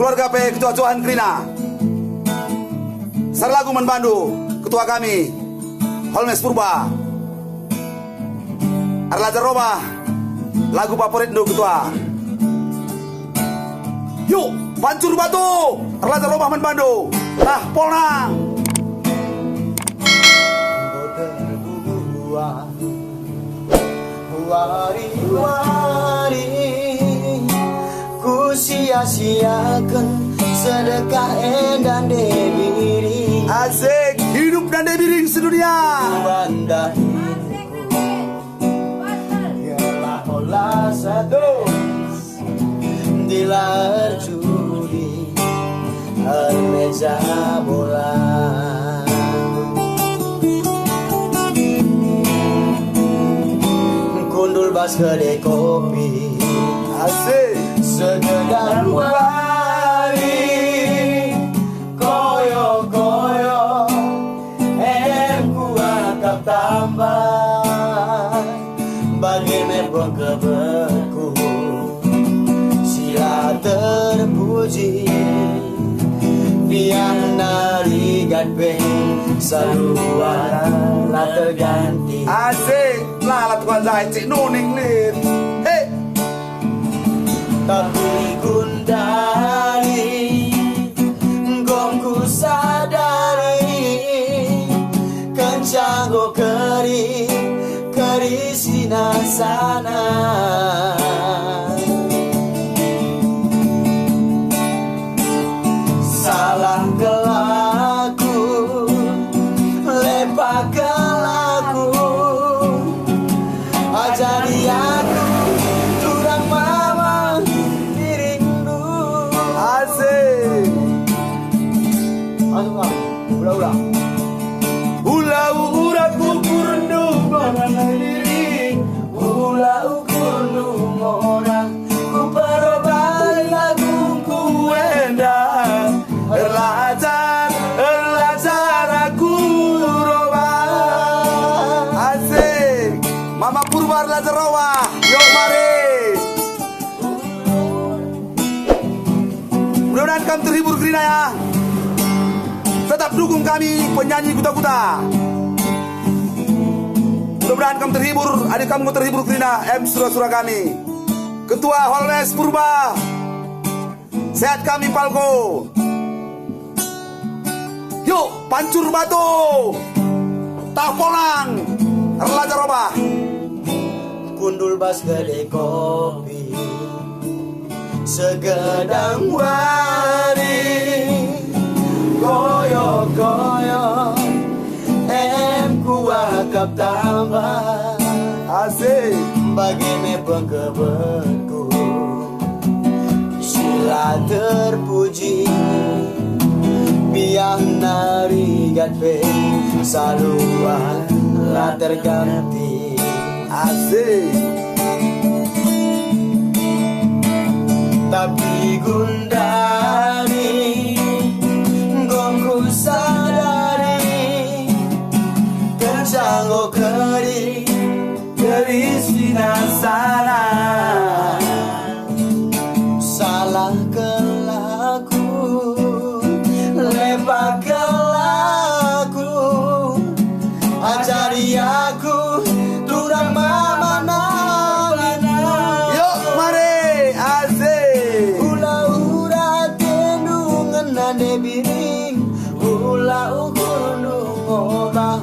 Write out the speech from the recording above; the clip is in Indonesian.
keluarga P Ketua Johan Krina. Sarlagu Manbandu Ketua kami Holmes Purba. Arlajar Roba lagu favorit do Ketua. Yuk pancur batu Arlajar Roba Manbandu. Nah Polna Wari-wari ku sia-siakan sedekah dan debiri. asik hidup dan debiring sedunia. Ialah olah satu dilar judi meja bola. Kundul bas kedai kopi Asik sekedar wari koyo-koyo ku akap tambah bagi mebong keberku sila terpuji biar narigat beng saluan lah terganti. asik lah Tuan Zai cik nuning lin. Hei Tapi gundari gongku sadari kencang go keri sina sana. Salah kelaku lepak kelaku ajari aku turang mama dirindu. asik Masuk kak, ulah ulau urat kukur ndung Barang diri ulah ukundu orang ku perobali lagu ku endang erlajar aku roba. Asik Mama Purba Arlajar Roba. Yuk mari mudah-mudahan kamu terhibur Krina ya. Tetap dukung kami penyanyi kuta-kuta. Mudah-mudahan kamu terhibur, adik kamu terhibur Krina M surah-surah kami. Ketua Holmes Purba sehat kami Palko. Yuk pancur batu Tapolang Arlajar Roba. kundul bas kedai kopi segedang wari koyo-koyo ku akap tambah asik bagi mebeng keberku sila terpuji biang narigat pe saluan lah terganti. asik Tapi gundari gongku sadari kencang go keri sina sana. Salah kelaku lepak kelaku ajari aku turang mama nalina. yuk mari asik Ula-ura tendungan nade biring Ula ukur nungolah